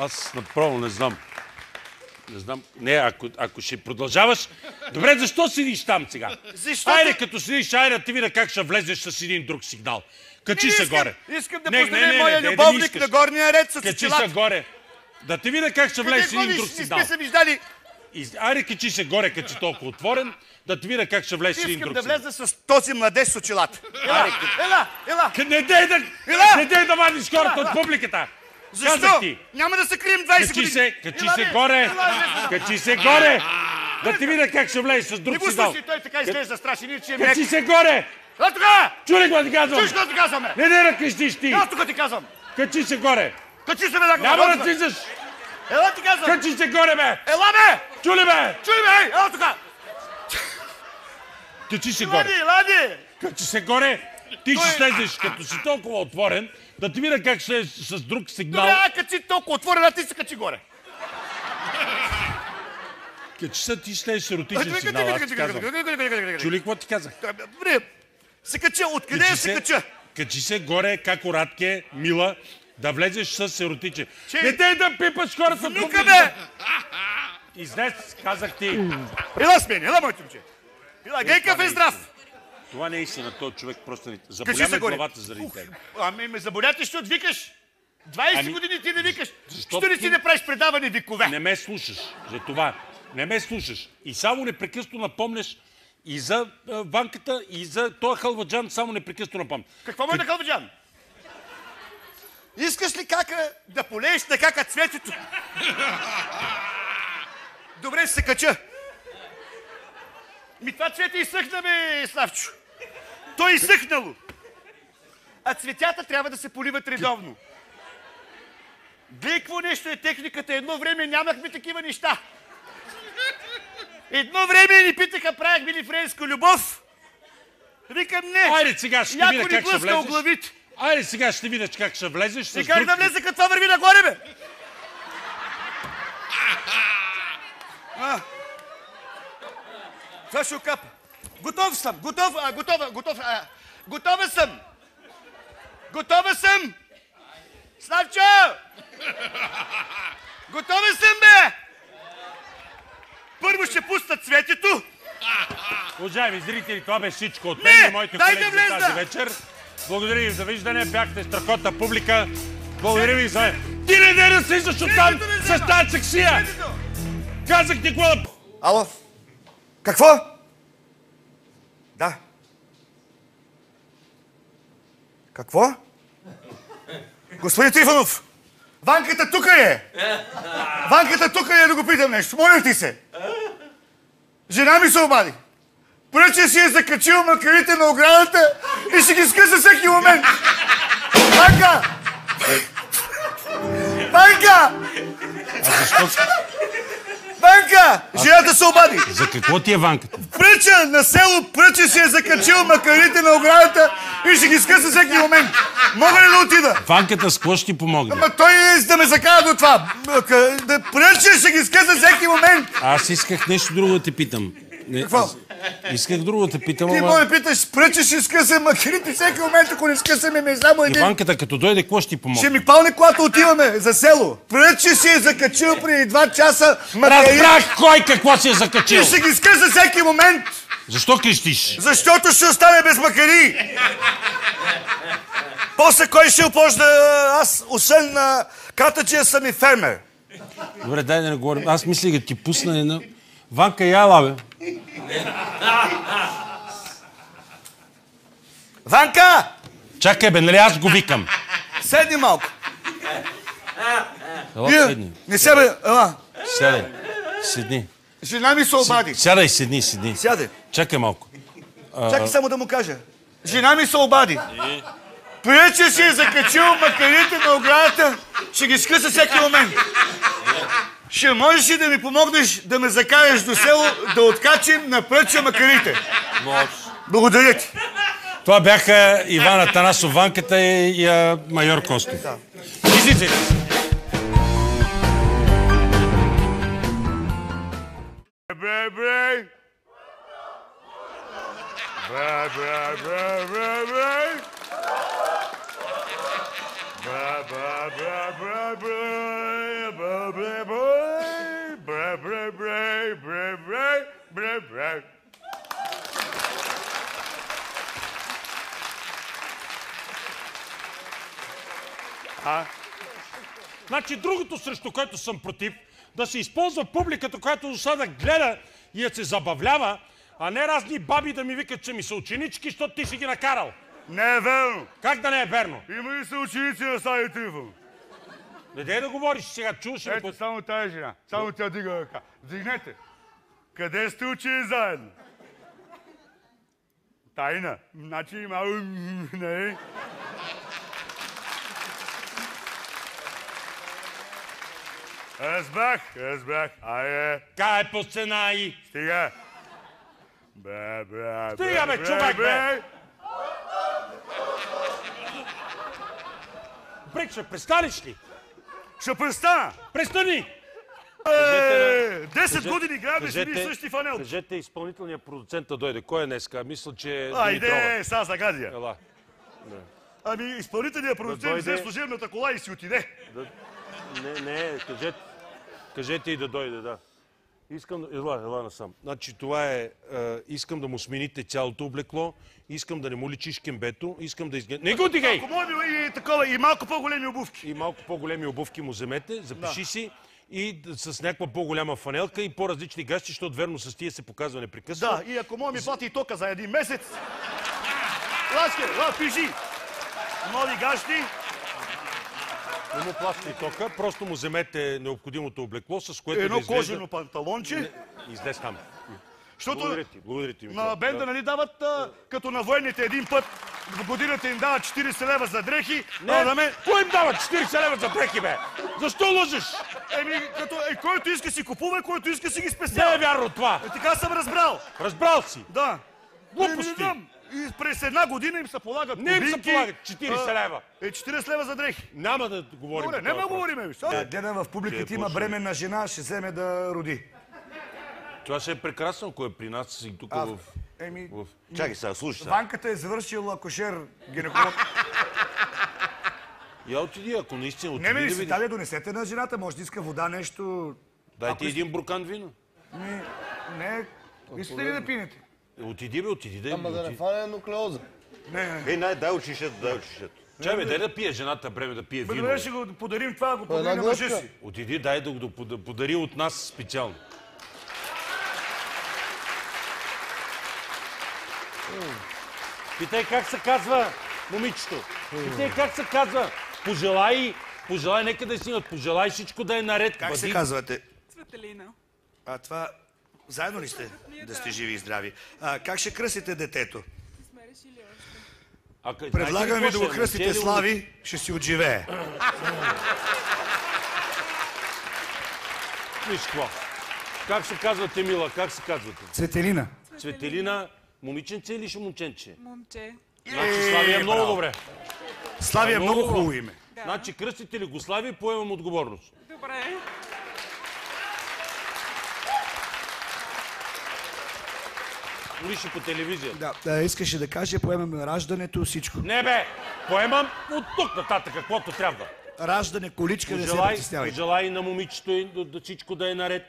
Аз направо не знам. Не знам. Не, ако ще продължаваш... Добре, защо седиш там сега? Защо? Айде, като седиш, айде, ти видя как ще влезеш с един друг сигнал. Качи се горе. Искам да поздравя моя любовник на горния ред с очилата. Качи се горе. Да ти видя как ще влезеш с един друг сигнал. Не сме се виждали. Айде, качи се горе, като си толкова отворен, да ти видя как ще влезеш с един друг сигнал. Искам да влеза с този младеж с очилата. Ела! Не дей да вадиш хората от публиката. Защо? Няма да се крием 20 години. Качи се горе! Качи се горе! Да ти видя как ще влезеш с друг сигнал. Не той така изглежда страшен. Качи се горе! А тука! Чули какво ти казвам? Чули какво ти казвам? Не да крещиш ти! Аз тук ти казвам! Качи се горе! Качи се, бе! Няма да слизаш! Ела ти казвам! Качи се горе, бе! Ела, бе! Чули, бе! Ела тука! Качи се горе! Лади! Качи се горе! Ти ще слезеш, като си толкова отворен, да ти видя как ще е с друг сигнал. Добре, качи толкова отворен, а ти се качи горе. Качи се, ти ще слезеш еротичен сигнал, аз ти казвам. Чули какво ти казах? Добре, се кача, откъде се кача? Качи се горе, как оратке, мила, да влезеш с еротичен. Не дей да пипаш хората от публиката! Излез, казах ти. Ела с мен, ела, моите момче. Ела, гейкав е здрав. Това не е истина, този човек просто не... Заболяме главата заради теб. Ами ме заболя ти, ще отвикаш. 20 години ти не викаш. Що ли си не правиш предаване викове? Не ме слушаш, за това. Не ме слушаш. И само непрекъснато напомняш и за Ванката, и за този халваджан, само непрекъснато напомня. Какво му е на халваджан? Искаш ли кака да полееш така като цветето? Добре, ще се кача. Това цвете изсъхна, бе, Славчо. То е изсъхнало. А цветята трябва да се поливат редовно. Гледай, какво нещо е техниката. Едно време нямахме такива неща. Едно време ни питаха, правихме ли френска любов. Викам не. Айде, сега ще видя как ще влезеш. Главите. Айде, сега ще видя как ще влезеш. И как да влезе, като това върви нагоре, бе? Това ще окапа. Готов съм. Готова съм. Славчо! Готова съм, бе! Първо ще пусна цветето. Уважаеми зрители, това бе всичко от мен и моите колеги за тази вечер. Благодаря ви за виждане, бяхте страхотна публика. Благодаря ви за... Ти не да слизаш оттам с тази сексия! Казах ти какво... Ало? Какво? Да. Какво? Господин Трифонов, Ванката тук е! Ванката тук е да го питам нещо. Моля ти се! Жена ми се обади. Пръче си е закачил макарите на оградата и ще ги скъса всеки момент. Ванка! Ванка! Ванка! Жената се обади. За какво ти е Ванката? Пръча на село Пръче си е закачил макарите на оградата и ще ги скъса всеки момент. Мога ли да отида? Ванката с какво ще ти помогне? Ама той да ме закара до това. Да Пръче ще ги скъса всеки момент. Аз исках нещо друго да те питам. Какво? Исках друго да те питам, Ти ме питаш, Пръче ще скъса макарите всеки момент, ако не скъсаме ме само един. Ванката като дойде, какво ще ти помогне? Ще ми палне, когато отиваме за село. Пръче си е закачил преди 2 часа макари. Разбрах кой какво си е закачил. И ще ги скъса всеки момент. Защо крещиш? Защото ще остане без макари. После кой ще опожда аз, освен на катаджия, съм и фермер. Добре, дай да не говорим. Аз мислих да ти пусна една... Ванка, яла, бе. Ванка! Чакай, бе, нали аз го викам? Седни малко. Ела, седни. Не се, бе, ела. Сядай. Седни. Жена ми се обади. Сядай, седни. Сядай. Чакай малко. Чакай само да му кажа. Жена ми се обади. Пръче си е закачил макарите на оградата, ще ги скъса всеки момент. Ще можеш ли да ми помогнеш да ме закараш до село, да откачим на Пръче макарите? Благодаря ти. Това бяха Иван Атанасов, Ванката и майор Костов. Излизай! бре. Значи другото, срещу което съм против, да се използва публиката, която до сега гледа и да се забавлява, а не разни баби да ми викат, че ми са ученички, защото ти си ги накарал. Не е верно. Как да не е верно? Има ли са ученици на Слави Трифонов? Не дей да говориш сега, чуваш ли? Ето само тази жена. Само тя дига ръка. Дигнете. Къде сте учили заедно? Тайна. Значи малко... Не. Разбрах. Айде. Кай по сцена и... Стига. Стига, бе, човек, бе! Брик, ще престанеш ли? Ще престана! Престани! 10 години играем с едни същи фанелки. Кажете, изпълнителният продуцент да дойде. Кой е днеска? Мисля, че Айде, сега загадия. Ела. Ами, изпълнителният продуцент взе служебната кола и си отиде. Не, кажете и да дойде, да. Искам... Ела насам. Значи това е... искам да му смените цялото облекло, искам да не му личиш кембето, искам да изгледа... Не го дигай! Ако може и такова, и малко по-големи обувки. И малко по-големи обувки му вземете, запиши си и с някаква по-голяма фанелка и по-различни гащи, защото верно с тия се показва непрекъснато. Да, и ако може ми плати и тока за един месец... Лашке, пиши! Нови гащи. Не му плаща и тока, просто му вземете необходимото облекло, с което едно да изглежда... кожено панталонче. Излез там. Защото Благодаря ти. на бенда нали дават, като на военните един път в годината им дават 40 лева за дрехи, Кой им дава 40 лева за дрехи, бе? Защо лъжеш? Който иска си купува, който иска си ги спестява. Не е вярно това. Така съм разбрал. Разбрал си? Да. Глупости. И през една година им се полагат Не им се полагат 40 лева. 40 лева за дрехи. Няма да говорим. Добре, няма да говорим. Деда в публиката има бременна жена, ще вземе да роди. Това ще е прекрасно, ако е при нас и тук в... Чакай сега, слушай сега. Ванката е завършил акушер гинеколог. Я отиди, ако наистина отиди Не, да видиш. Италия, донесете на жената, може да иска вода, нещо... Дайте един буркан вино. Не, искате ли да пинете? Отиди, да... Ама да не фане нуклеоза. Не, дай учишето. Чай, бе, дай да пие жената бреме, да пие вино. Добре, ще го подарим това, го подарим на мъжа си. Отиди, дай да го подари от нас специално. Питай как се казва момичето. Питай как се казва. Пожелай, нека да снимат. Пожелай всичко да е наред. Как се казвате? Цветелина. Това... Заедно ли сте? Да сте живи и здрави. Как ще кръстите детето? Сме решили още. Предлагам ви да го кръстите Слави, ще си отживее. Виж какво. Как се казвате, Мила? Как се казвате? Цветелина. Цветелина. Момиченце или момченче? Момче. Значи Слави е много добре. Слави е много хубаво име. Да. Значи кръстите ли го Слави, поемам отговорност. Добре. Говориш по телевизия. Да, искаше да каже, поемаме раждането, всичко. Не бе, поемам от тук нататък, каквото трябва. Раждане, количка, не се притеснявайте. Пожелай на момичето да всичко да е наред.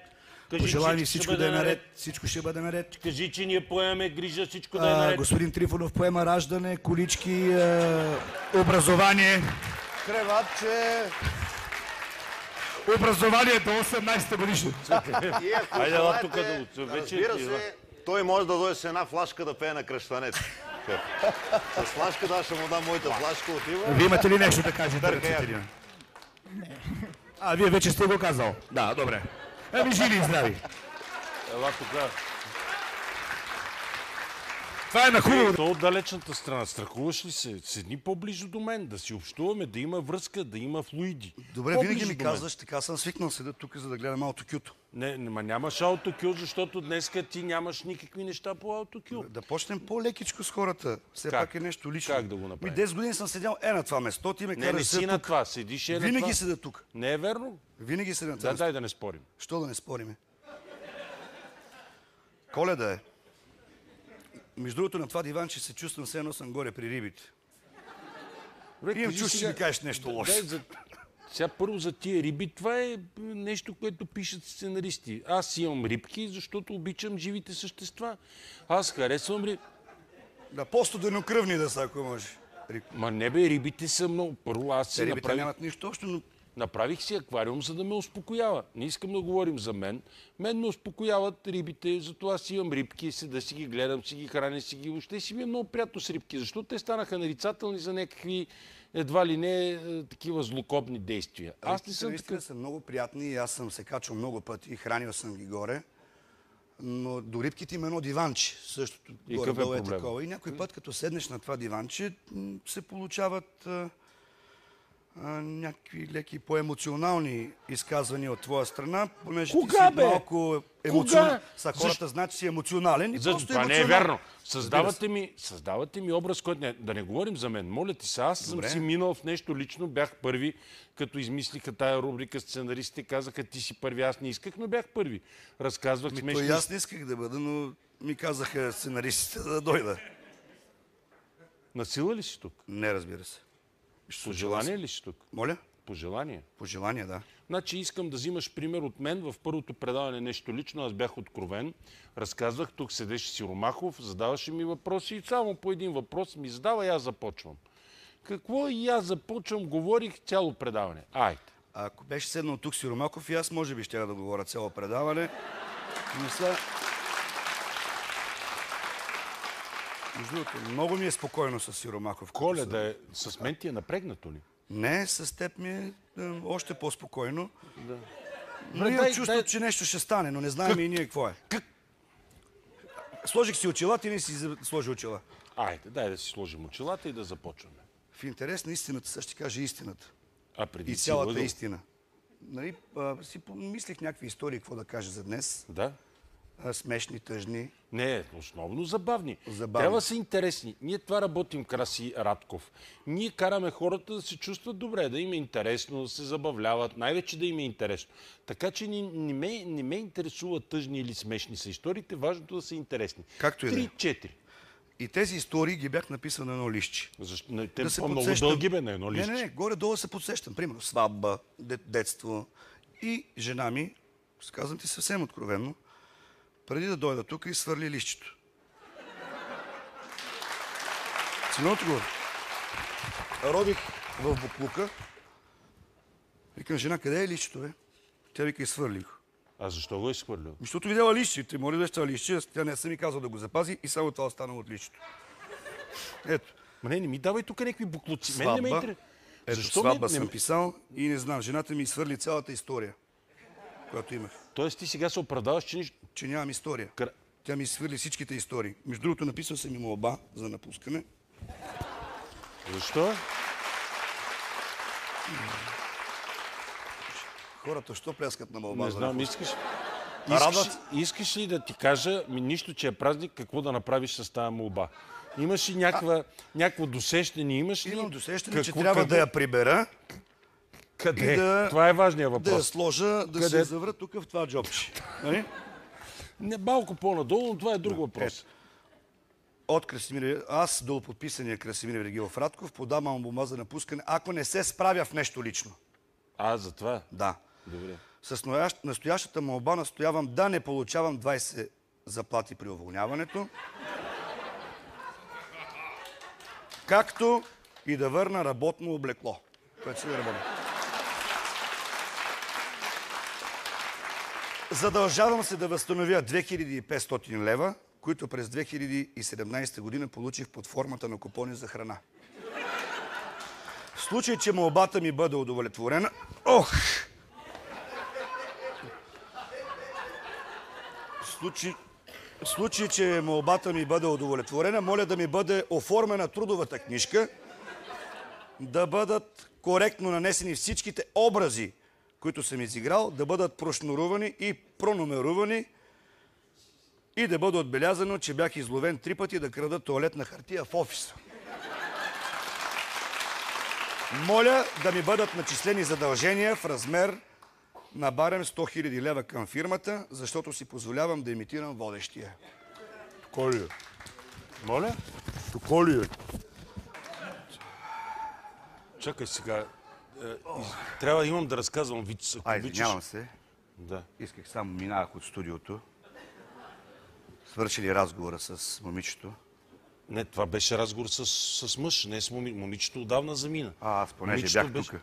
Пожелай ви всичко да е наред. Всичко ще бъде наред. Кажи, че ние поемаме грижа, всичко да е наред. Господин Трифонов поема раждане, колички, образование. Креватче. Образование до 18-та годишна. Хайде, ела тук да вече. Разбира се, той може да дойде с една флашка да пее на кръщането. С флашка, ще му дам моята флашка, отива. Вие имате ли нещо да кажете? Дърка Вие вече сте го казал. Да, добре. Живи и здрави. Ела тук. Това е на хубаво. То от далечната страна. Страхуваш ли се? Седни по-близо до мен, да си общуваме, да има връзка, да има флуиди. Добре, винаги ми казваш, така съм свикнал седа тук, за да гледам аутокюто. Не, нямаш аутокю, защото днеска ти нямаш никакви неща по аутокю. Да почнем по-лекичко с хората. Все пак е нещо лично. Как да го направим? 10 години съм седял на това место, ти ме караш Не си на това, седиш на това. Винаги седа тук. Не е верно? Винаги седа на това. Дай да не спорим. Що да не спориме? Коледа е. Между другото, на това диванче се чувствам все едно съм горе при рибите. Имам чувство, ще ми кажеш нещо лошо. Сега първо за тия риби, това е нещо, което пишат сценаристи. Аз имам рибки, защото обичам живите същества. Аз харесвам риби. Да, по-студенокръвни да са, ако може. Ма не бе, рибите са много... Първо аз си Рибите направих... нямат нищо още, но... Направих си аквариум, за да ме успокоява. Не искам да говорим за мен. Мен ме успокояват рибите, затова си имам рибки, да си ги гледам, си ги храня, си ги въобще си ми е много приятно с рибки, защото те станаха нарицателни за някакви едва ли не такива злокобни действия. Аз не съм така. Са много приятни и аз съм се качвал много пъти, хранил съм ги горе. Но до рибките има едно диванче, същото горе-долу е такова. И някой път, като седнеш на това диванче, се получават някакви леки по-емоционални изказвания от твоя страна, понеже ти си малко емоционален. Хората знаят, че си емоционален и просто това не е верно. Създавате ми образ, който да не говорим за мен. Моля ти се, аз съм си минал в нещо лично, бях първи, като измислиха тая рубрика, сценаристите казаха, ти си първи, аз не исках, но бях първи. Разказвах смешни... Аз не исках да бъда, но ми казаха сценаристите да дойда. Насила ли си тук? Не, разбира се. По желание ли си тук? Моля? По желание. По желание, да. Значи искам да взимаш пример от мен. В първото предаване нещо лично, аз бях откровен. Разказвах, тук седеше Сиромахов, задаваше ми въпроси и само по един въпрос ми задава и аз започвам. Какво и аз започвам, говорих цяло предаване. Айде. Ако беше седнал тук Сиромахов и аз може би ще да говоря цяло предаване. Не са... Между другото, много ми е спокойно с Сиромахов. Коледа, с мен ти е напрегнато ли? Не, с теб ми е още по-спокойно. Да. Но имам чувство, че нещо ще стане, но не знаем и ние какво е. Сложих си очилата и не си сложи очила. Айде, дай да си сложим очилата и да започваме. В интерес на истината, сега ще кажа истината. Преди и цялата истина. Нали, си помислих някакви истории, какво да кажа за днес. Да. Смешни, тъжни. Не, основно забавни. Трябва да са интересни. Ние това работим, Краси Радков. Ние караме хората да се чувстват добре, да им е интересно, да се забавляват, най-вече да им е интересно. Така че не ме интересуват тъжни или смешни са историите, важното да са интересни. Както и да е. 3-4. И тези истории ги бях написал на едно листче. Защо? Те са много дълги бе на едно листче. Не, горе-долу се подсещам. Примерно сватба, детство и жена ми, казвам ти съвсем откровенно, преди да дойда тук и свърли листчето. Ценото го. Родих в буклука. Викам, жена, къде е листчето, бе? Тя вика, и свърли го. А защо го е свърлил? Защото видяла листчето. Моля да ще листче. Тя не съм ми казал да го запази и само това останало от листчето. Ето. Ма не ми давай тук някакви буклуци. Сватба. Мен не ме интересува. Ето, сватба съм писал и не знам. Жената ми изхвърли цялата история, която имах. Тоест ти сега се оправдаваш, че нищо... Че нямам история. Тя ми изхвърли всичките истории. Между другото, написал съм и молба за напускане. Защо? Хората, що пляскат на молба? Не знам, искаш ли да ти кажа, нищо, че е празник, какво да направиш с тази молба? Имаш ли някакво досещане? Имам досещане, че трябва да я прибера. Къде? Това е важният въпрос. Да я сложа, да се завра тук в това джобче. Не, малко по-надолу, но това е друг въпрос. От Красимир, аз до подписания Красимир Вергилов Радков подавам молба за напускане, ако не се справя в нещо лично. За това? Да. Добре. С настоящата молба настоявам да не получавам 20 заплати при уволняването, както и да върна работно облекло, което си да работи. Задължавам се да възстановя 2500 лева, които през 2017 година получих под формата на купони за храна. В случай, че молбата ми бъде удовлетворена... В случай, че молбата ми бъде удовлетворена, моля да ми бъде оформена трудовата книжка, да бъдат коректно нанесени всичките образи, които съм изиграл, да бъдат прошнурувани и пронумерувани и да бъде отбелязано, че бях изловен 3 пъти да крада тоалетна хартия в офиса. Моля да ми бъдат начислени задължения в размер на барем 100 000 лева към фирмата, защото си позволявам да имитирам водещия. Тук ли е? Моля? Тук ли е? Чакай сега. трябва имам да разказвам виц. Извинявам се. Да. Исках само, минавах от студиото. Свършили разговора с момичето. Не, това беше разговор с мъж, не с момичето отдавна замина. Аз понеже бях тук.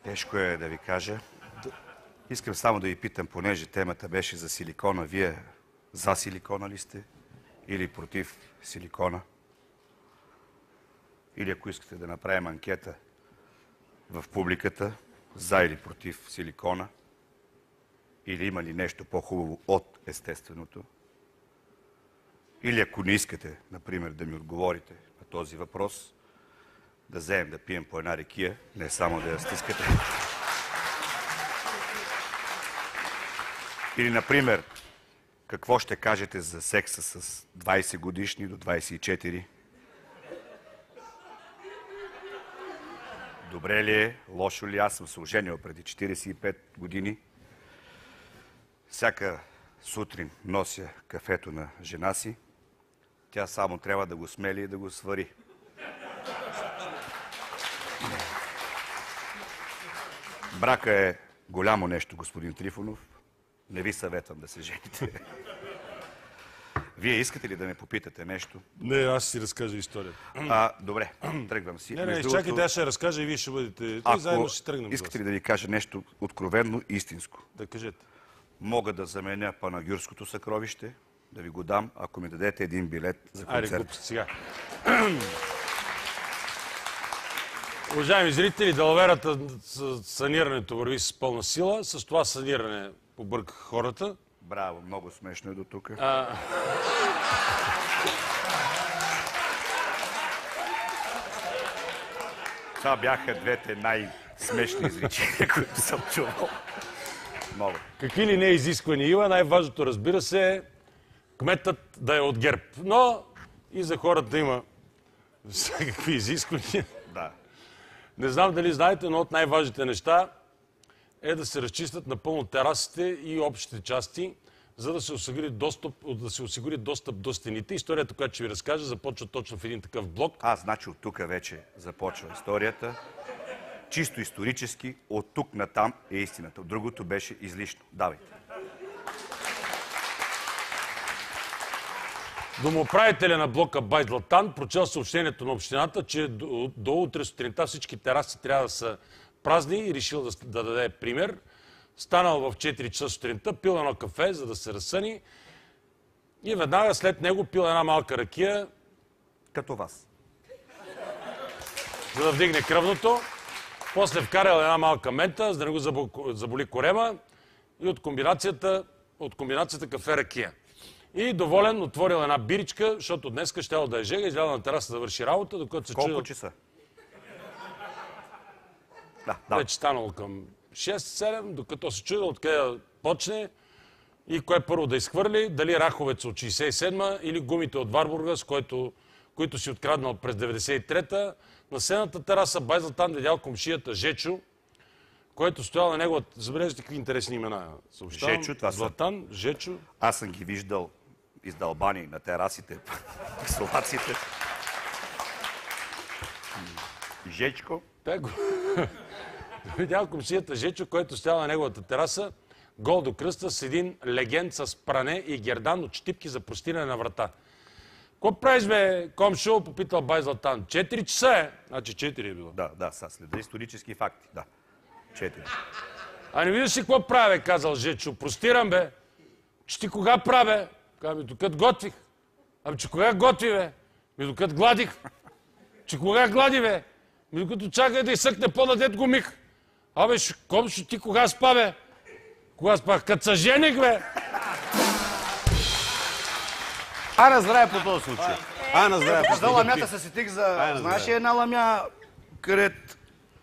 Тежко е да ви кажа. Искам само да ви питам, понеже темата беше за силикона. Вие за силикона ли сте? Или против силикона? Или ако искате да направим анкета в публиката, за или против силикона? Или има ли нещо по-хубаво от естественото? Или ако не искате, например, да ми отговорите на този въпрос, да вземем да пием по една рекия, не само да я стискате. Или, например, какво ще кажете за секса с 20 годишни до 24? Добре ли е? Лошо ли? Аз съм се оженил преди 45 години. Всяка сутрин нося кафето на жена си. Тя само трябва да го смели и да го свари. Брака е голямо нещо, господин Трифонов. Не ви съветвам да се жените. Вие искате ли да ме попитате нещо? Не, аз си разкажа историята. Добре, тръгвам си. Не, чакайте, аз ще разкажа и вие ще бъдете... Заедно ще тръгнем. Искате ли да ви кажа нещо откровенно и истинско? Да кажете. Мога да заменя Панагюрското съкровище, да ви го дам, ако ми дадете един билет за концерт. Айде, глупост, сега. Уважаеми зрители, далаверата с санирането върви с пълна сила. С това саниране побърках хората. Браво, много смешно е до тук. Това бяха двете най-смешни изречения, които съм чувал. Много. Какви ли не изисквания има, най-важното, разбира се, е кметът да е от ГЕРБ. Но и за хората има всякакви изисквания. Да. Не знам дали знаете, но от най-важните неща е да се разчистят напълно терасите и общите части, за да се осигури достъп до стените. Историята, която ще ви разкажа, започва точно в един такъв блок. Значи от тук вече започва историята. Чисто исторически, от тук натам е истината. Другото беше излишно. Давайте. Домоуправителя на блока Байзлатан прочел съобщението на общината, че до утре сутринта всички тераси трябва да са празни и решил да даде пример. Станал в 4 часа сутринта, пил едно кафе, за да се разсъни и веднага след него пил една малка ракия. Като вас. За да вдигне кръвното. После вкарал една малка мента, за да не го заболи корема и от комбинацията кафе-ракия. И доволен отворил една биричка, защото днеска щяло да е жега, изляда на тераса да върши работа, докато се Колко часа? Да. Вече станало към 6-7, докато се чудил откъде да почне и кое първо да изхвърли, дали раховец от 67-ма или гумите от Варбурга, които си откраднал през 93-та. На седната тераса Байзлатан видял комшията Жечо, който стоял на неговата... Забележите какви интересни имена съобщавам. Жечо, това са... Златан, Жечо. Аз съм ги виждал издълбани на терасите, в изолациите. Жечко. Видял комшията Жечо, който стоял на неговата тераса, гол до кръста с един легенд с пране и гердан от щипки за простиране на врата. Какво правиш, бе, комшо? Попитал Байзлатан. 4 часа е. Значи 4 е било. Да, следа исторически факти. Да. 4. А не виждаш ли какво правя, бе, казал Жечо. Простирам, бе. Че ти кога правя? Казва, докато готвих. Ами, че кога готви, бе? Докато гладих. Че кога глади, бе? Докато чакай да изсъкне по-надет го мих. Абе, комшо, ти кога спа, бе? Кога спах? Като се жених, бе. Ана здраве по този случай. Ана здраве по За ламята се сетих за... Знаеш ли една ламя, където...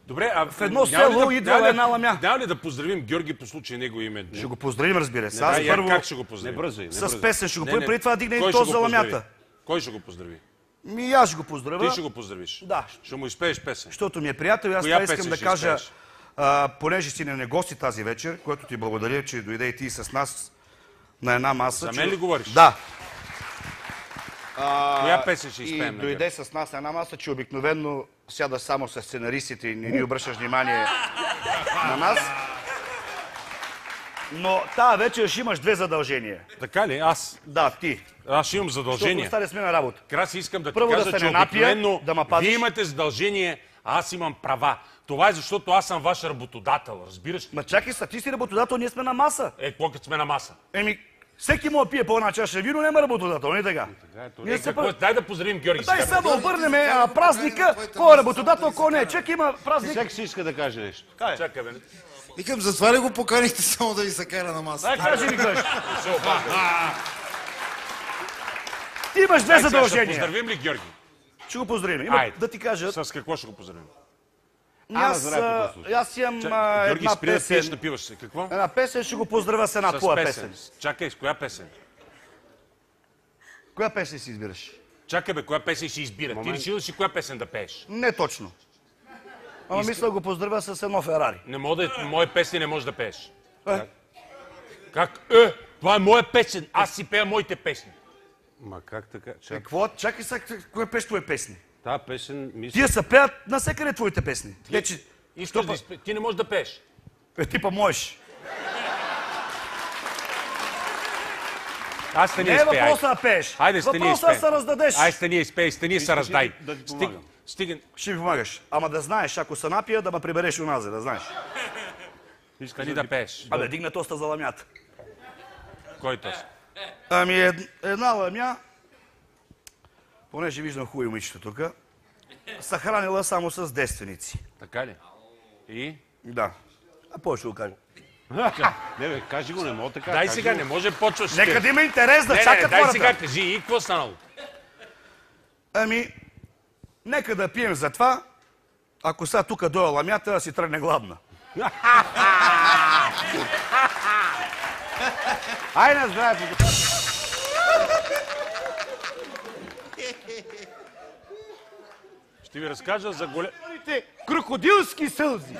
Добре, в едно село идва една ламя. Няма ли да поздравим Георги по случай негово име? Ще го поздравим, разбира се. Аз първо... Как ще го поздравим? Не бръзай. С песен ще го поздравим. Преди това дигне и то за ламята. Кой ще го поздрави? Аз ще го поздравя. Ти ще го поздравиш? Да. Ще му изпееш песен? Защото ми е приятел и аз това искам да кажа, понеже си на гости тази вечер, което ти благодаря, че дойде и ти с нас на една маса. За мен ли говориш? Да. Коя песен ще И изпеем? дойде с нас една маса, че обикновено сядаш само с сценаристите и не ни обръщаш внимание на нас. Но тази вечер ще имаш две задължения. Така ли? Аз? Да, ти. Аз ще имам Защото задължение. остане сме на работа. Краси, искам да ти Първо да кажа, се че не напия, обикновено да ме пазиш. вие имате задължение, а аз имам права. Това е защото аз съм ваш работодател, разбираш ли? Ма чакай са, ти си работодател, ние сме на маса. Какво като сме на маса? Еми, всеки му пие по една чаша вино, няма работодател, не така? Ние се Дай да поздравим Георги Дай сега. сега да обърнем празника, кой е работодател, кой не е. Чек има празник. Всеки си иска да каже нещо. Чакай, бе. Викам, затова ли го поканихте само да ви се кара на маса? Дай кажи ми кажеш. Ти имаш две Ще задължения. поздравим ли Георги? Ще го поздравим. Има Айде. да ти кажа. С какво ще го поздравим? Аз имам Георги, една спри да пиеш, песен. напиваш се. Какво? Една песен ще го поздравя с една С твоя песен. Чакай, с коя песен? Коя песен си избираш? Чакай, бе, коя песен ще избира? Ти решил ли си коя песен да пееш? Не точно. Ама мисля да го поздравя с едно Ферари. Не мога да... Моя песен не можеш да пееш. Е, Как? Това е моя песен. Аз си пея моите песни. Ма как така? Чакай. какво? Чакай сега, кое пееш твои песни? Та песен, мисля... Тия се пеят навсекъде твоите песни. Те, че Искаш да ти не можеш да пееш. типа можеш. Аз стани Не е изпей. въпроса да пееш. Айде, стани Въпросът е да изпей. се раздадеш. Ай, стани изпей, стани се раздай. да ти помагам. Стига. Ще ми помагаш. Ама да знаеш, ако се напия, да ме прибереш уназе, да знаеш. Стани да пееш. Абе, дигна тоста за ламята. Кой то? Ами една ламя, понеже виждам хубави момичета тук, са хранила само с девственици. Така ли? И? Да. А повече ще го кажа. Не бе, кажи го, не мога така. Дай кажи сега, го. не може почваш. Нека да има интерес да чакат дай хората. сега, кажи и какво станало? Ами, нека да пием за това, ако сега тук дойде ламята, да си тръгне гладна. Ай на здраве! Ще ви разкажа за голем... Крокодилски сълзи.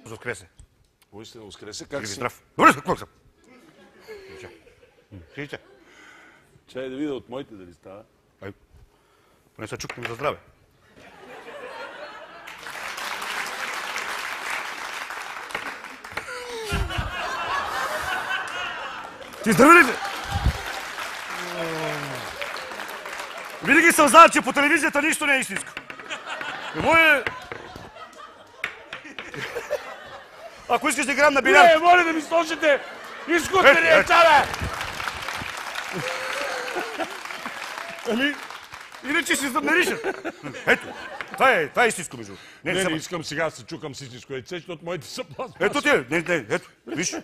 Воскресе. Поистина, воскресе, как Живи си? здрав. Добре, какво съм? Сидите. Чай да видя от моите дали става. Ай, поне се чукнем за здраве. Ти здрави ли? Винаги съм знал, че по телевизията нищо не е истинско. Какво е... Ако искаш да играем на билярд... Не, моля да ми сложите изкуствени яйца, бе! Ами, иначе си наричат. Ето, това е истинско, между. Не искам сега да се чукам с истинско яйце, защото моите са пластмасови. Ето ти, ето, виж.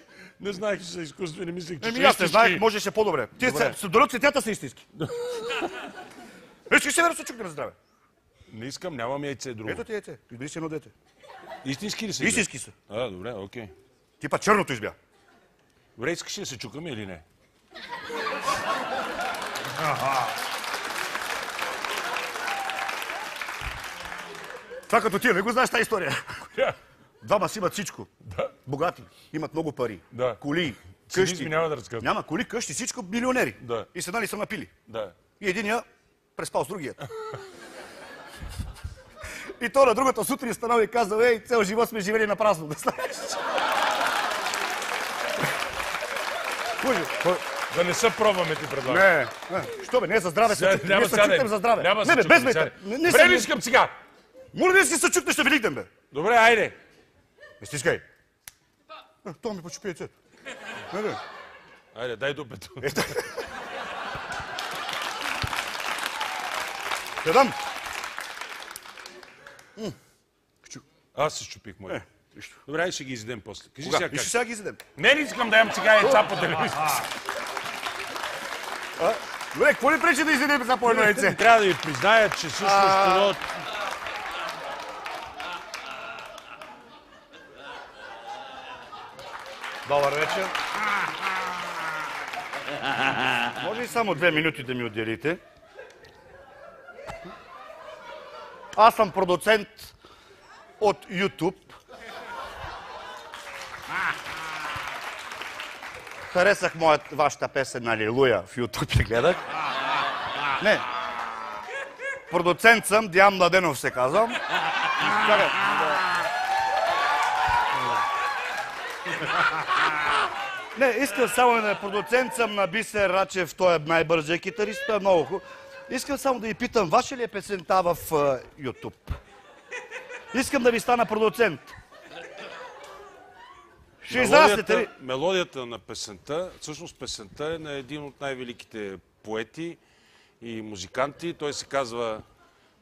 Не знаех, че са изкуствени, мислех, че Еми, са аз не знаех, истински. можеше по-добре. Ти дори цветята са истински. Ето, ще се чукнем за здраве. Не искам, нямам яйце друго. Ето ти яйце, избери си едно дете. Истински ли са? Истински са. А, добре, окей. Ти па черното избя. Добре, искаш ли да се чукаме или не? Това като ти, не го знаеш тази история. Коя? Двама си имат всичко. Да. Богати, имат много пари. Да. Коли, Цинизми къщи. няма да разказвам. Няма коли, къщи, всичко милионери. Да. И седнали са напили. Да. И единия преспал с другия. И то на другата сутрин станал и казал, ей, цял живот сме живели на празно, да знаеш. Да не се пробваме, ти предлагам. Не, що бе, не за здраве, Сега, не се чукнем за здраве. Няма Не бе, без бе. Добре, не искам сега. Моля да си се чукнеш на Великден, бе. Добре, айде. Не стискай. Това ми почупи яйцето. Не, бе. Айде, дай дупето. Те дам. Аз се щупих моите. Нищо. Добре, айде ще ги изядем после. Кажи Кога? сега И как. ще сега ги изядем. Не искам да ям сега яйца по телевизията. Добре, какво ли пречи да изядем за по едно яйце? Трябва да ви призная, че всъщност едно... Добър вечер. Може ли само 2 минути да ми отделите? Аз съм продуцент от YouTube. Харесах вашата песен Алилуя в YouTube я гледах. Не. Продуцент съм, Диан Младенов се казвам. Чакай. Не, искам само да продуцент съм на Бисер Рачев, той е най-бързият китарист, той е много хубав. Искам само да ви питам, ваша ли е песента в YouTube? Искам да ви стана продуцент. Ще израстете ли? Мелодията на песента, всъщност песента е на един от най-великите поети и музиканти. Той се казва...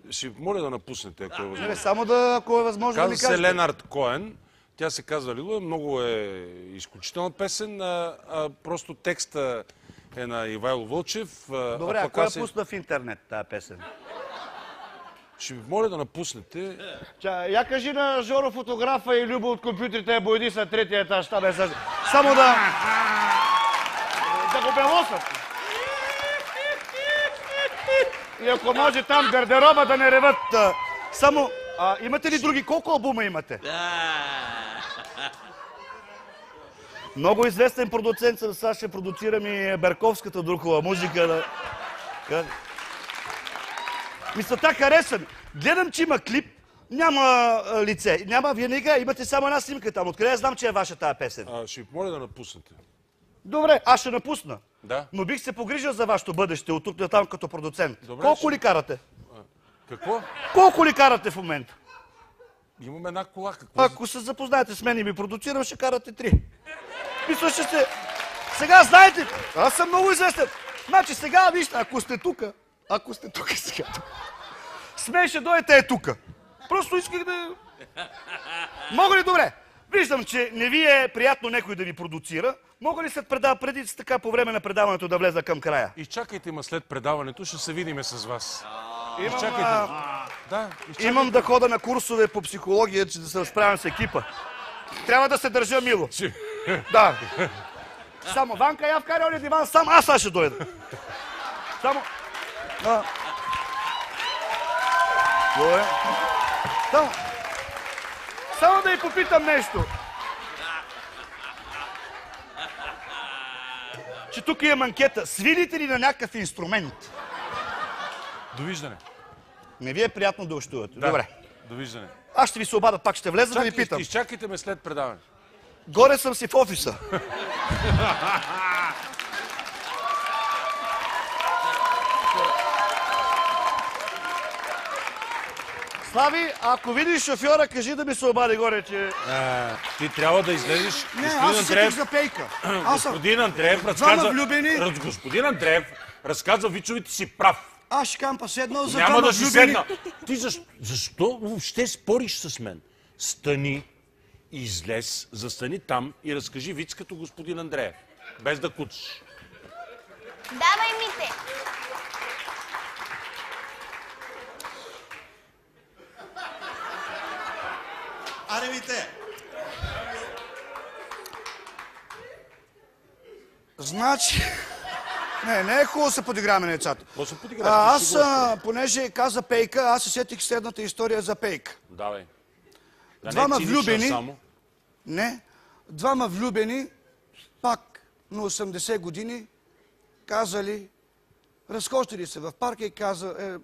Ще ви моля да напуснете, ако е възможно. Не, само да, ако е възможно да ми Казва кажете. се Ленард Коен. Тя се казва Алилуя. Много е изключителна песен. Просто текста е на Ивайло Вълчев. Добре, а кой я пусна в интернет тази песен? Ще ви моля да напуснете. Я кажи на Жоро фотографа и Любо от компютрите, бойди са третия етаж, там е също. Само да го белосат. И ако може там гардероба да не реват. Само, имате ли други? Колко албума имате? Много известен продуцент съм, сега ще продуцирам и Берковската духова музика. Мисълта хареса ми. Гледам, че има клип, няма лице. Няма, вие не имате само една снимка там. Откъде знам, че е ваша тази песен? Ще ви моля да напуснете. Добре, аз ще напусна. Да. Но бих се погрижил за вашето бъдеще от тук на там като продуцент. Добре, Колко ли карате? Какво? Колко ли карате в момента? Имам една кола. Какво? Ако се запознаете с мен и ми продуцирам, ще карате 3. Мисля, ще се... Сега знаете, аз съм много известен. Значи сега, вижте, ако сте тука сега, с мен ще дойдете тука. Просто исках да... Мога ли добре? Виждам, че не ви е приятно някой да ви продуцира. Мога ли преди така по време на предаването да влеза към края? Изчакайте ме след предаването, ще се видиме с вас. Имам да хода на курсове по психология, че да се разправям с екипа. Трябва да се държа мило. Да. Само Ванка, я вкарай оня диван, сам аз ще дойда. Само... Само да ви попитам нещо. Че тук имам анкета. Свирите ли на някакъв инструмент? Довиждане. Не ви е приятно да общувате. Да. Добре. Довиждане. Аз ще ви се обадя, пак ще влеза да ви питам. Изчакайте ме след предаване. Горе съм си в офиса. Слави, ако видиш шофьора, кажи да ми се обади горе, че... Ти трябва да излезеш. Не, аз се сетих за пейка. Господин Андреев разказва вицовете си прав. Аз ще кампа седнал за Няма да си влюбени. седна. Ти защо въобще спориш с мен? Стани, излез, застани там и разкажи виц като господин Андреев. Без да куцаш. Давай ми те. Аре ми те! Значи... Не е хубаво да се подиграваме на децата. Какво се подиграваме? Понеже каза пейка, аз се сетих следната история за пейка. Давай. Двама влюбени... Не. Двама влюбени, пак на 80 години, казали... Разхождали се в парка и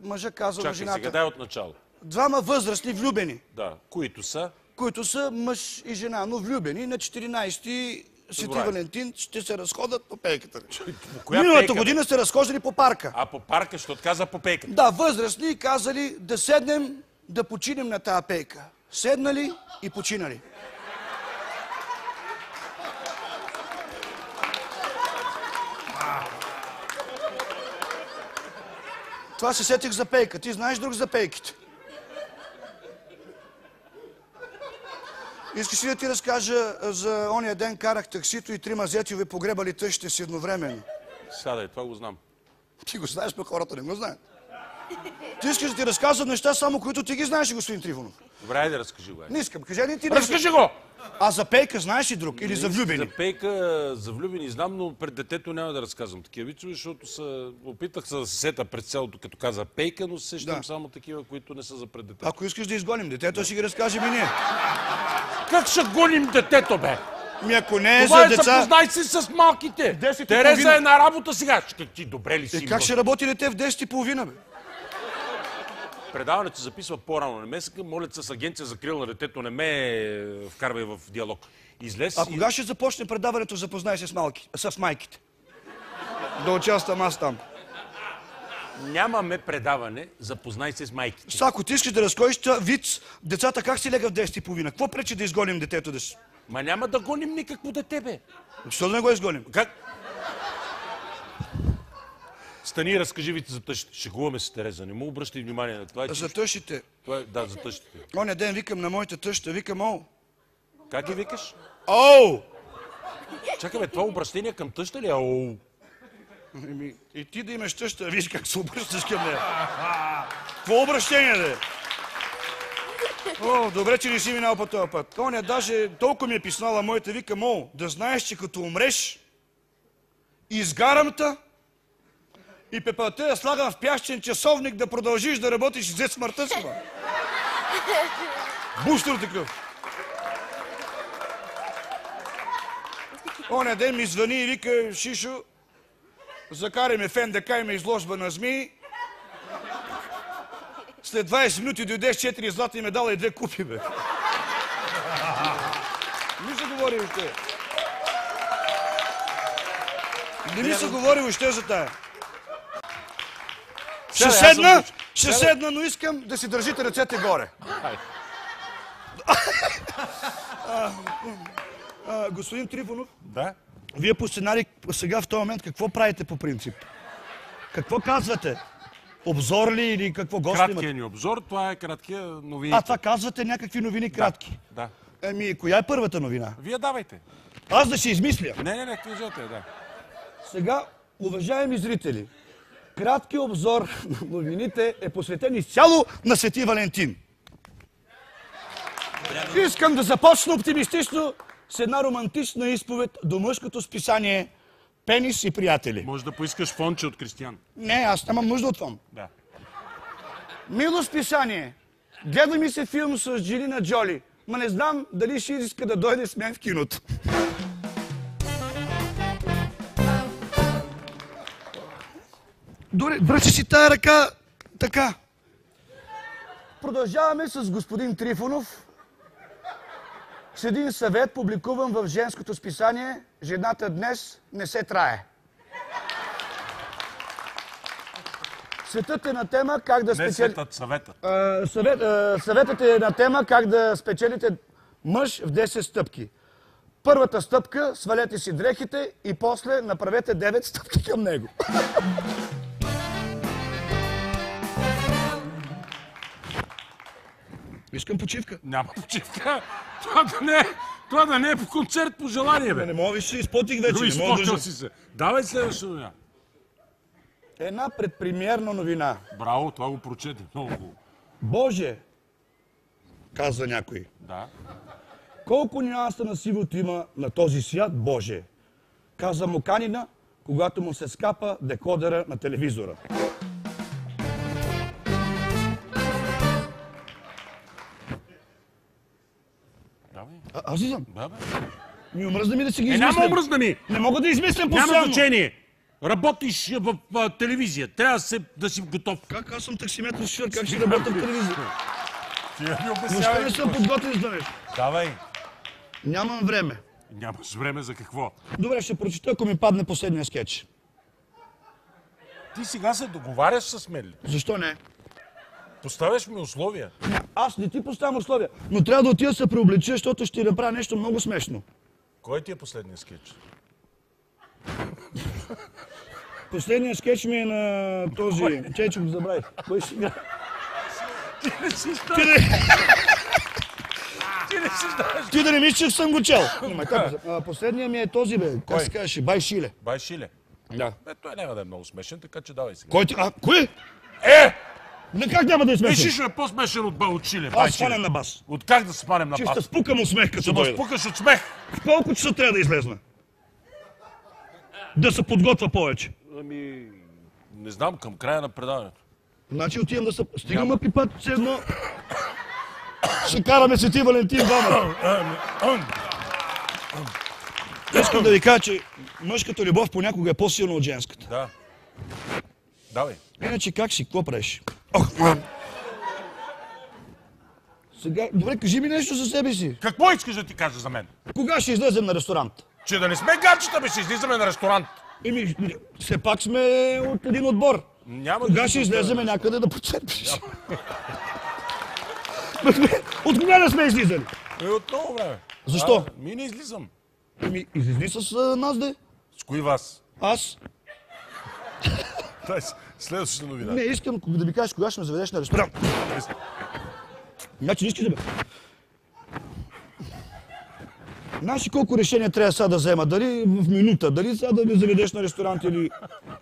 мъжа казал на жената... Чакай, сега дай от начало. Двама възрастни влюбени. Да, които са? Които са мъж и жена, но влюбени на 14-ти Свети Валентин ще се разходят по пейката. Миналата година се разхождали по парка. А по парка, защото каза по пейката. Да, възрастни казали да седнем, да починем на тази пейка. Седнали и починали. Това се сетих за пейка. Ти знаеш друг за пейките? Искаш ли да ти разкажа за ония ден карах таксито и 3 зетьове погребали тъщите си едновременно? Сядай, това го знам. Ти го знаеш, но хората не го знаят. Ти искаш да ти разказват неща, само които ти ги знаеш, господин Трифонов. Добре, айде разкажи го. Не искам, кажи ли ти разкажи го! А за пейка знаеш ли друг? Или за влюбени? За пейка, за влюбени знам, но пред детето няма да разказвам такива вицове, защото опитах се да се сета през цялото, като каза пейка, но сещам само такива, които не са за пред детето. Ако искаш да изгоним детето, ще ги разкажем и ние. Как ще гоним детето, бе? Ако не е Това за е, деца... запознай се с малките. 10:30. Тереза е на работа сега. Ти добре ли си? Как ще работи дете в 10:30, бе? Предаването се записва по-рано. Не ме молят с агенция за крил на детето, не ме вкарвай в диалог. Излез А кога ще започне предаването запознай се с майките? Да участвам аз там. Нямаме предаване, запознай се с майките. Ако ти искаш да разкоиш виц, децата как си лега в 10:30? Какво пречи да изгоним детето да си? Ма няма да гоним никакво дете, бе. Защо да не го изгоним? Как? Стани и разкажи вица за тъщите. Шегуваме се, Тереза. Не му обръщай внимание на това. За тъщите. Да, за тъщите. Оня ден викам на моята тъща, викам оу. Как ги викаш? Оу! Чакай, бе, това обращение към тъща ли е оу? И ти да имаш тъща, виж как се обръщаш към нея. Какво обращение да е? О, добре, че не си минал по този път. Оня даже толкова ми е писнала моята, викам, о, да знаеш, че като умреш, изгарам та и пепелта я слагам в пящен часовник да продължиш да работиш след смъртта си, ба. Бустер такъв. Оня ден ми звъни и вика, Шишо, закарай ме в НДК и ме изложба на змии. След 20 минути дойде с 4 злата и ме дала и 2 купи, бе. Не ми се говори още. Не ми се говори още за тая. Ще седна, но искам да си държите ръцете горе. Господин Трифонов, Да? вие по сценарий сега в този момент какво правите по принцип? Какво казвате? Обзор ли или какво гости имате? Краткият ни обзор, това е краткия новините. Това казвате някакви новини кратки? Да. Коя е първата новина? Вие давайте. Аз да си измисля. Не, кажете, да. Сега, уважаеми зрители, кратки обзор на новините е посветен изцяло на Свети Валентин. Искам да започна оптимистично с една романтична изповед до мъжкото списание Пенис и приятели. Може да поискаш фонче от Кристиян. Не, аз нямам нужда от фон. Да. Мило списание. Гледа ми се филм с Анджелина Джоли, ма не знам дали ще иска да дойде с мен в киното. Добре, връчи си тая ръка така. Продължаваме с господин Трифонов. С един съвет, публикуван в женското списание "Жената днес не се трае". Светът е на тема как да Не светът, съветът. Съветът е на тема как да спечелите мъж в 10 стъпки. Първата стъпка, свалете си дрехите и после направете 9 стъпки към него. Искам почивка. Няма почивка. Това да не е по концерт по желание, бе. Не мога, виж, изпотих вече. Не мога да си се. Давай следващата новина. Една предпремиерна новина. Браво, това го прочете. Много хубаво. Боже, казва някой. Да. Колко нюанса на сивото има на този свят, Боже, каза Моканина, когато му се скапа декодера на телевизора. Аз ли съм? Да, бе. Ми омръзна ми да си ги измислям. Няма омръзна ми! Не мога да измислям постоянно. Няма значение. Работиш в телевизия. Трябва да си готов. Как? Аз съм таксиметр шофьор. Как ще работя в телевизия? Ти Въобще не съм подготвен за нещо. Давай. Нямам време. Нямаш време за какво? Добре, ще прочета, ако ми падне последния скетч. Ти сега се договаряш с мен ли? Защо не? Поставяш ми условия. Аз не ти поставям условия, но трябва да отида да се преоблича, защото ще ти направя нещо много смешно. Кой ти е последният скетч? Последният скетч ми е на този... Чечо го забравих. Кой ще играе? Ти не си знаеш. Ти да не мислиш, че съм го чел. Последният ми е този, бе. Как се казваше? Бай Шиле. Бай Шиле? Да. Той няма да е много смешен, така че давай сега. Кой ти? Кой? Как няма да е смешен? Шишо е по-смешен от Шиле. Аз свалям на бас. От как да спанем на бас? Чиста спукам от смех, като Ще дойда. ме спукаш от смех. В колко часа трябва да излезна? Да се подготвя повече. Не знам, към края на предаването. Значи отивам да се... Стигам на пипат, седно. Ще караме Свети Валентин двамата. Искам да ви кажа, че мъжката любов понякога е по-силна от женската. Да. Давай. Иначе как си? Какво правиш? Сега, добре, кажи ми нещо за себе си. Какво искаш да ти кажа за мен? Кога ще излезем на ресторант? Че да не сме гаджета, бе, ще излизаме на ресторант. Еми, все пак сме от един отбор. Няма Кога да ще излеземе някъде да почерпиш? От кога не сме излизали? От много време. Защо? Ми не излизам. Еми, излизли с нас, де. С кои вас? Аз? Дай следващата новина. Не, искам да ми кажеш кога ще ме заведеш на ресторант. Значи не искаш да бе. Знаеш ли колко решения трябва сега да взема? Дали в минута, дали сега да ме заведеш на ресторант или...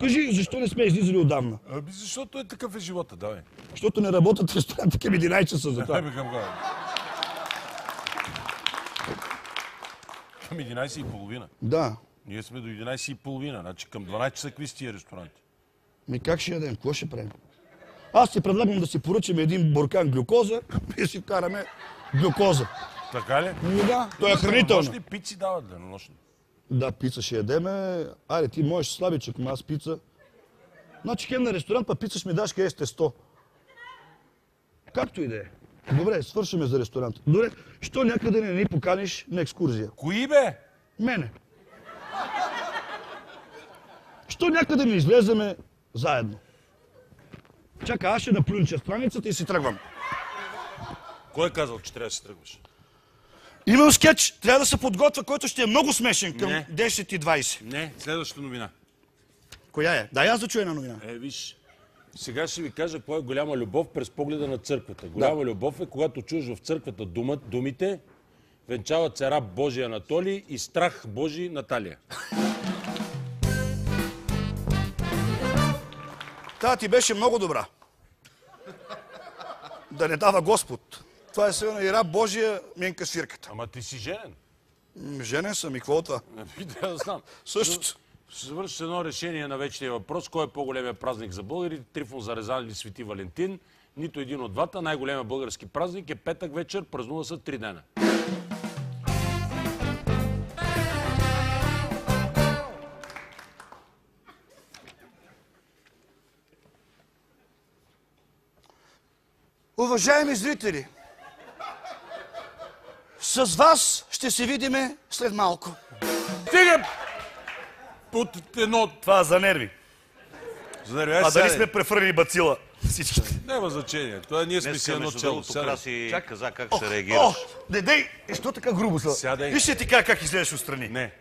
Кажи, защо не сме излизали отдавна? Аби, защото е такъв е живота, давай. Защото не работят в ресторанта към 11 часа за това. Към 11:30. Да. Ние сме до 11:30, значи към 12 часа какви сте тия ресторанти? Ми как ще ядем? Какво ще правим? Аз ти предлагам да си поръчаме един буркан глюкоза и си вкараме глюкоза. Така ли? Ми да, той е хранително. Денонощни пици дават денонощни. Да, пица ще ядеме. Айде, ти можеш слабичък, ама аз пица. Значи хем на ресторант, па пица ще ми даш къде сте 100. Както и да е. Добре, свършиме за ресторант. Добре, що някъде не ни поканиш на екскурзия? Кои бе? Мене. Що някъде не излеземе заедно? Чакай, аз ще наплюнча страницата и си тръгвам. Кой е казал, че трябва да си тръгваш? Имам скетч, трябва да се подготвя, който ще е много смешен към Не. 10:20. Не, следващата новина. Коя е? Дай аз да чуя една новина. Виж, сега ще ви кажа кой е голяма любов през погледа на църквата. Голяма любов е, когато чуеш в църквата думите венчава цара Божий Анатолий и страх Божий Наталия. Та ти беше много добра. Да не дава Господ. Това е сигурно и раб Божия Минка свирката. Ама ти си женен. Женен съм и какво това? Да знам. Същото. Ще завършиш едно решение на вечния въпрос. Кой е по-големия празник за българите? Трифон Зарезан или Свети Валентин? Нито един от двата. Най-големия български празник е петък вечер. Празнува се 3 дена. Уважаеми зрители, с вас ще се видиме след малко. Стига! Под едно... Това за нерви. За нерви. А дали сме префърли бацила? Всичките. Няма значение. Това ние сме си едно цяло. Краси каза как ще реагираш. Не дей! Що така грубо са? Сядай. Виж ще ти кажа как изглеждаш отстрани. Не.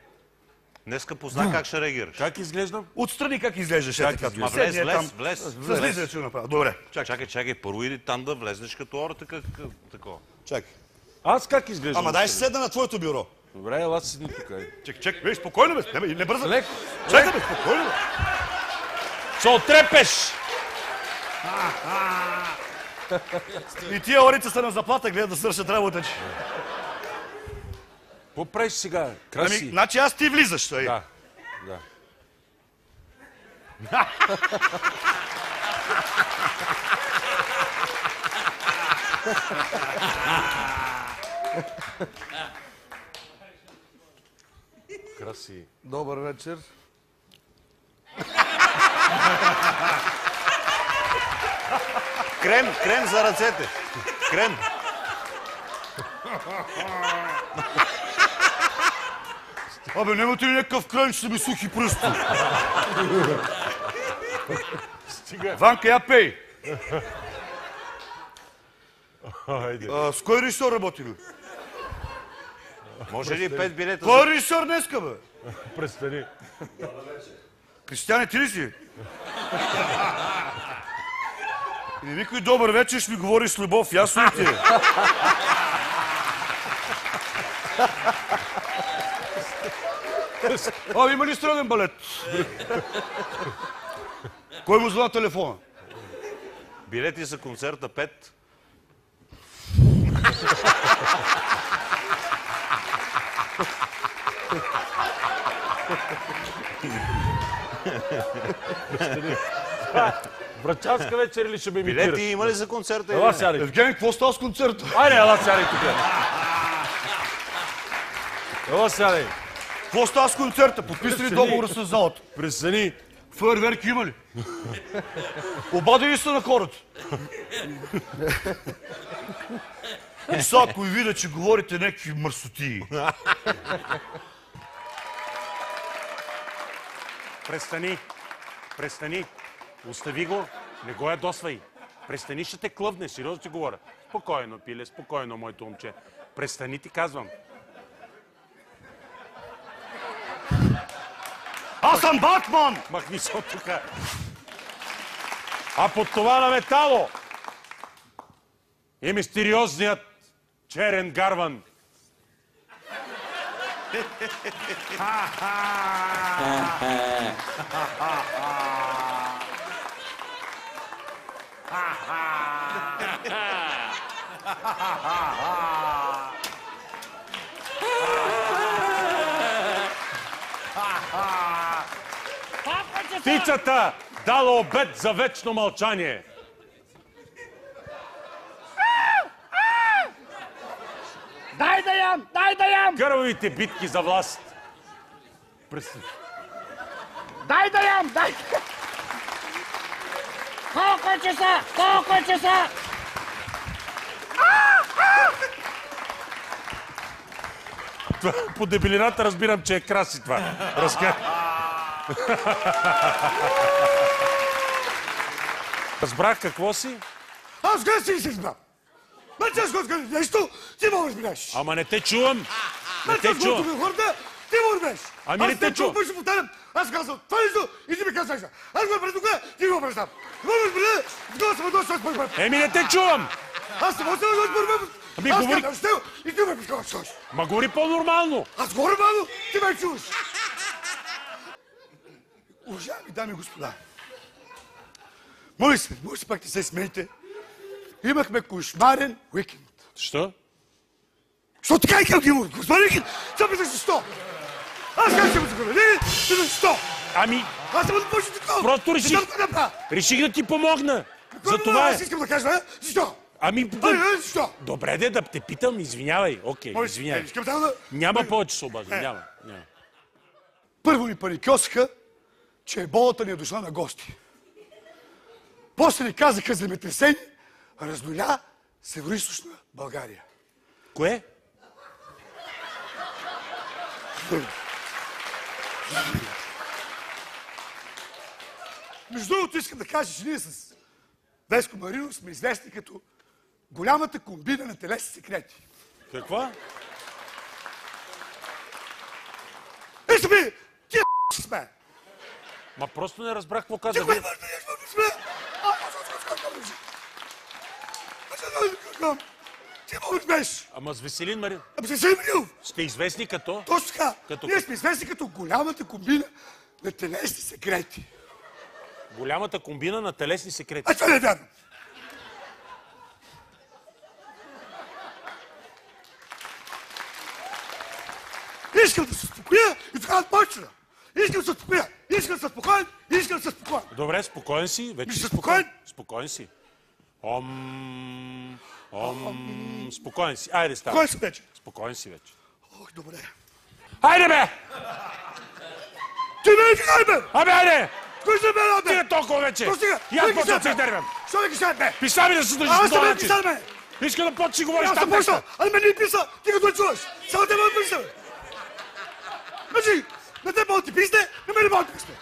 Днеска позна как ще реагираш. Как изглеждам? Отстрани как изглеждаш? Как така. Ма влез. С влизане ще го направя. Добре. Чакай, първо иди там да влезнеш като ората, такова. Чакай. Аз как изглеждам? Ама дай ще седна на твоето бюро. Добре, ела седни тук. Чакай, виж, спокойно бе. Не бърза. Леко. Чакай бе, спокойно бе. Се отрепеш! И тия орите са на заплата, гледат да свършат работа. Какво правиш сега? Краси. Значи аз ти влизаш. Да. Краси. Добър вечер. Крем за ръцете. Крем. Абе, нямате ли някакъв крем, ще са ми сухи пръсти? Ванка, я пей. С кой режисьор работи, бе? Може ли 5 билета Кой е режисьор днеска, бе? Престани. Кристияне, ти ли си? И не викай добър вечер, ще ми говориш с любов, ясно ли ти е? Има ли странен балет? Кой му звъна телефона? билети за концерта 5? Врачанска вечер ли ще ме имитираш? Билети има ли за концерта? Ела сядай. Евгений, какво става с концерта? Айде, ела сядай тук. Ела сядай. Какво става с концерта? Подписали договора с залата? Престани. Фойерверки има ли? Обадили са на хората. И сега, ако ви видя, че говорите някакви мърсотии. Престани. Престани. Остави го. Не го ядосвай. Престани, ще те клъвне. Сериозно ти говоря. Спокойно, пиле, спокойно, моето момче. Престани, ти казвам. Аз съм Батман! Махни се от тука. А под това на метало е мистериозният черен гарван. Птицата дала обет за вечно мълчание. Дай да ям! Дай да ям! Кървавите битки за власт. Дай да ям! Дай! Колко часа? Колко часа? По дебелината разбирам, че е краси това. Разбрах какво си? Аз къде си избрал? Мачаш го откъде нещо, ти му разбираш. Ама не те чувам. Не те Мачаш го чувам. откъде хората, ти му разбираш. Ами не те чувам. Аз те повтарям, аз казвам това нещо и ти ми казваш. Аз го пред тук, ти го представям. Това ме разбира, това съм дошъл с първи. Еми не те чувам. Аз съм осъл с първи. Ами аз говори... казвам с теб и ти ме пускаваш. Ма говори по-нормално. Аз говоря малко, ти ме чуваш. Уважаеми дами и господа, моли се пак не се смейте. Имахме кошмарен уикенд. Що? Що така и към Гимур? Кошмарен уикенд? Сега питаш защо? Аз как ще му закръвя? Не, ти защо? Ами... Аз съм да почне такова. Просто реших... Реших да ти помогна. За това е. Аз искам да кажа, защо? Ами... Защо? Добре де, да те питам, извинявай. Окей, извинявай. Няма повече се обаждам, няма. Първо ни паникьосаха, че еболата ни е дошла на гости. После ни казаха земетресение, разноля североизточна България. Кое? Между другото искам да кажа, че ние с Веско Маринов сме известни като голямата комбина на телесни секрети. Каква? Вижте ми, тия сме! Ма просто не разбрах какво каза. Ти кое сме? Ти му отмеш! Ама с Веселин Марин. Ама с Веселин Маринов! Сте известни като? Точно така! Ние сме известни като голямата комбина на телесни секрети. Голямата комбина на телесни секрети. А това не е вярно! Искам да се успокоя и така да почна. Искам да се успокоя. Искам да се спокоен. Искам да се спокоен. Добре, спокоен си. Вече си спокоен? Спокоен си. Спокоен си. Айде, става. Спокоен си вече. Спокоен си вече. Ох, добре. Айде, бе! Ти ме не фигай, бе! Абе, айде! Кой се бе, бе? Ти е толкова вече! Що сега? И аз почвам да се издервям. Що да ги сега, бе? Писа ми да се държиш Аз по съм този бе начин. писал, бе! Иска да почти говориш Аз съм там почнал! нещо. Ами ме не писа! Ти като чуваш! Само те ме писа, бе! Значи, на те мога да ти писне, на мен не мога да писне!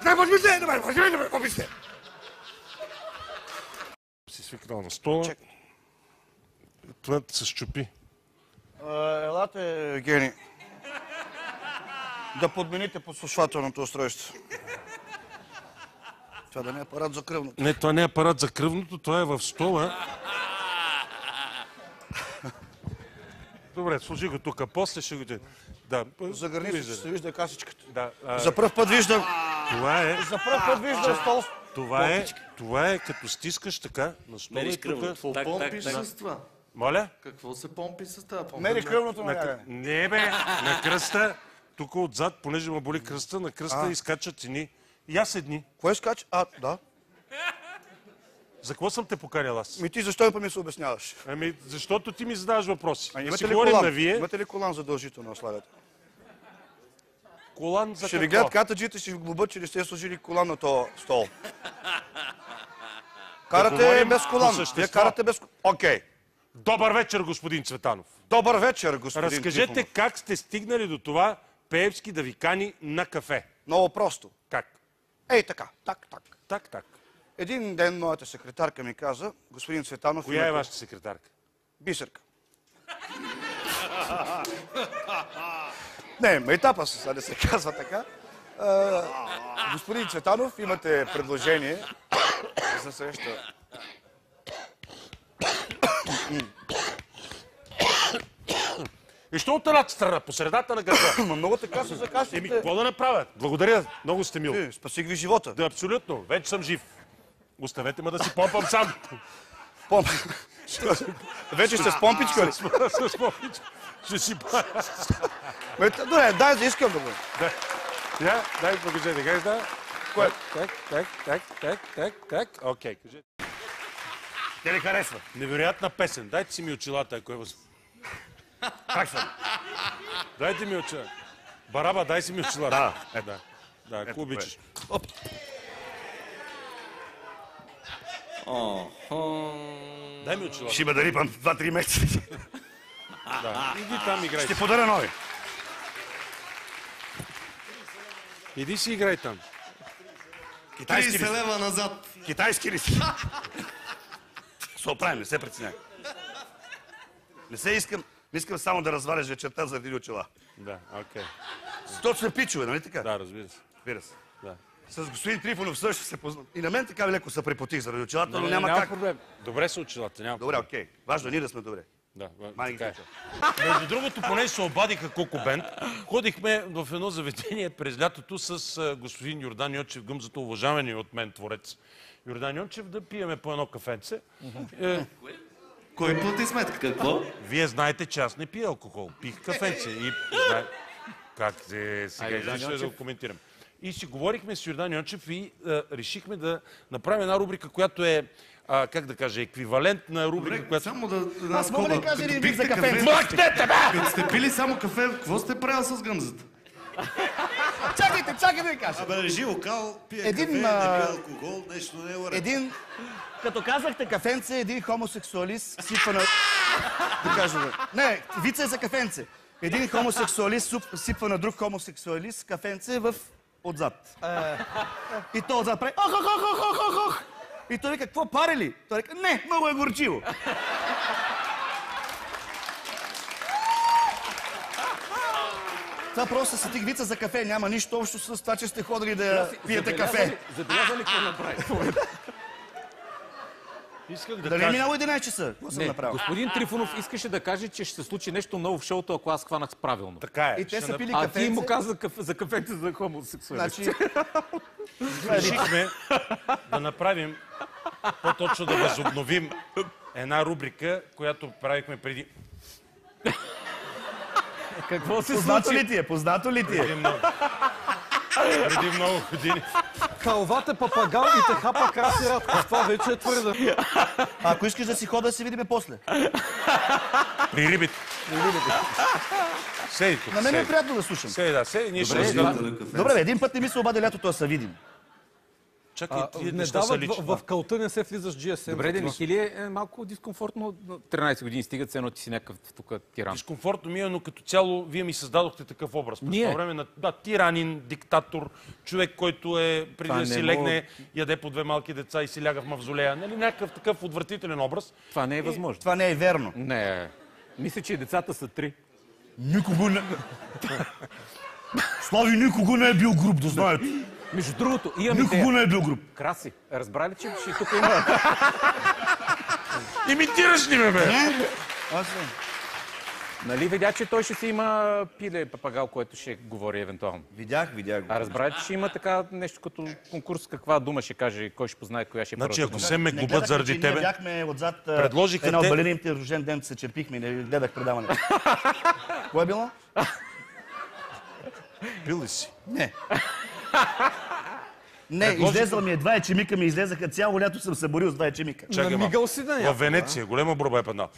Не може да писне, на мен не може да писне! Си свикнал на стола. Това се счупи. Елате, Гени. Да подмените подслушвателното устройство. Това да не е апарат за кръвното. Не, това не е апарат за кръвното, това е в стола. Добре, служи го тук, после ще го... Да. За границата се вижда касичката. Да. За пръв път виждам... Това е... За пръв път виждам стол. Това е като стискаш така на стола и тук... Какво помпиш с това? Моля? Какво се помпи с това? Мери кръвното налягане. Не бе, на кръста. Тук отзад, понеже ме боли кръста, на кръста изкачат едни. И аз едни. Кое скача? Да. За какво съм те поканил аз? Ми ти защо ми се обясняваш? Ами, защото ти ми задаваш въпроси. Да си Имате ли говорим колан? на вие. Имате ли колан задължително на славята? колан за Ще ви гледат катаджите, ще ви глобат, че не сте сложили колан на този стол. Карате без колан. Вие карате без колан. Окей. Добър вечер, господин Цветанов. Добър вечер, господин Разкажете Трифонов. как сте стигнали до това Пеевски да ви кани на кафе. Много просто. Как? Ей така, так. Так. Един ден моята секретарка ми каза, господин Цветанов... Коя е вашата секретарка? Бисерка. Не, майтапа се, да се казва така. Господин Цветанов, имате предложение за среща. И що от едната страна, по средата на гърба? Ма много така се закашляте. Какво да направя? Благодаря, много сте мил. Спасих ви живота. Да, абсолютно, вече съм жив. Оставете ме да си помпам сам. Вече сте с помпичка ли? С помпичка. Ще си Добре, дай да искам да го. Дай покажете, как да? Кое? Так. Окей, кажете. Те ли харесва? Невероятна песен. Дайте си ми очилата, ако е възможно. Как съм? Дайте ми очила. Бараба, дай си ми очилата. Да, ако обичаш. Дай ми очилата. Ще ме да рипам 2-3 месеца. Да, иди там играй. Ще подаря нови. Иди си играй там. Китайски ли 30 лева назад. Китайски ли си? Се оправим, не се притесняй. Не искам само да разваляш вечерта заради очила. Да, окей. Точно пичове, нали така? Да, разбира се. Разбира се. Да. С господин Трифонов също се познавам. И на мен така леко се препотих заради очилата, но няма няма как. проблем. Добре са очилата, няма Добре, окей. Важно е ние да сме добре. Да, Май така е. ги Между другото, поне се обадиха Коко Бенд. Ходихме в едно заведение през лятото с господин Йордан Йончев, гъмзата уважавани от мен творец. Йордан Йончев да пиеме по едно кафенце. Кой плати сметка? Какво? Вие знаете, че аз не пия алкохол. Пих кафенце. И как сега ще да го коментирам. И си говорихме с Йордан Йончев и решихме да направим една рубрика, която е как да кажа, еквивалент на рубрика, която... Само да... Аз мога да кажа един вик за кафе. Млъкнете, бе! Като сте пили само кафе, какво сте правил с гъмзата? Чакайте да ви кажа. Абе, режи локал, пие Един, кафе, не пие алкохол, нещо не е уред. Като казахте кафенце, един хомосексуалист сипва на... Да кажа, бе. Не, вица е за кафенце. Един хомосексуалист сипва на друг хомосексуалист кафенце отзад. И той отзад прави ох. И той вика, какво пари ли? Той вика, не, много е горчиво. Това просто са тих вица за кафе. Няма нищо общо с това, че сте ходили да пиете кафе. Забелязали какво направи? Исках да Дали е кажа... минало 11 часа? Какво съм Не, направил? господин Трифонов искаше да каже, че ще се случи нещо ново в шоуто, ако аз хванах правилно. Така е. И те са пили А кафенце. ти му каза за кафете за хомосексуалисти. Значи, Решихме да направим, по-точно да възобновим една рубрика, която правихме преди... Какво се познато случи? ли ти е? Познато ли ти е? Преди много години. Халвата папагал и те хапа краси Радков. Това вече е твърде. Ако искаш да си хода, да се видиме после. При рибите. Седи тук. На мен е приятно да слушам. Седи, ние ще разгледаме. Добре, бе, един път не ми се обади лятото да се видим. Чакай, тия Не неща са дават лични. в кълта, не се влиза с GSM. Добре, да Михили е малко дискомфортно. 13 години стигат, едно ти си някакъв тук тиран. Дискомфортно ми е, но като цяло вие ми създадохте такъв образ. През Ние? това време на тиранин, диктатор, човек, който е преди да си легне, яде по 2 малки деца и си ляга в мавзолея. Нали, някакъв такъв отвратителен образ. Това не е възможно. Това не е верно. Не. Мисля, че и децата са 3. Никого не... Слави никого не е бил груб, да знаете. Между другото, имам идея. Никого не е бил груб. Краси, разбрали, че тук има... Имитираш ли ме, бе? Аз Нали видя, че той ще си има пиле папагал, което ще говори евентуално. видях го. А разбрали, че ще има така нещо като конкурс, каква дума ще каже, кой ще познае коя ще е Значи, първата ако дума. се ме Не губят гледах, заради че тебе, Ние бяхме отзад предложиха една от те- балерините рожден ден, се черпихме и не гледах предаването. Кое е било? пил ли си? Не. Не, излезъл ми е 2 ечемика, ми излезаха цяло лято съм съборил с 2 ечемика. Чакай, Намигал си да в Венеция, голема борба е паднал.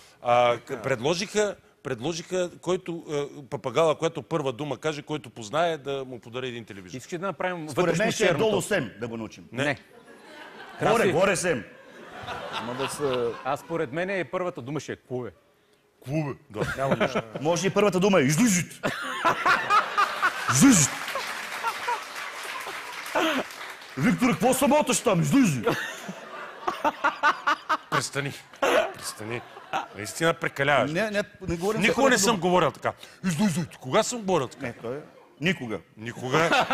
Предложиха предложиха, който папагала, която първа дума каже, който познае, да му подари един телевизор. Искаш да направим Според мен ще е черното? долу Сем да го научим. Не. Горе Сем. Аз според мен е първата дума ще е кое. Клубе. Да, няма нищо. Може и първата дума е излизит. Излизит. Виктор, какво самоташ там? Излизит. Престани. Наистина прекаляваш. Не говорим. Никога не съм говорил така. Излизайте. Кога съм говорил така? Не, той е. Никога. Никога.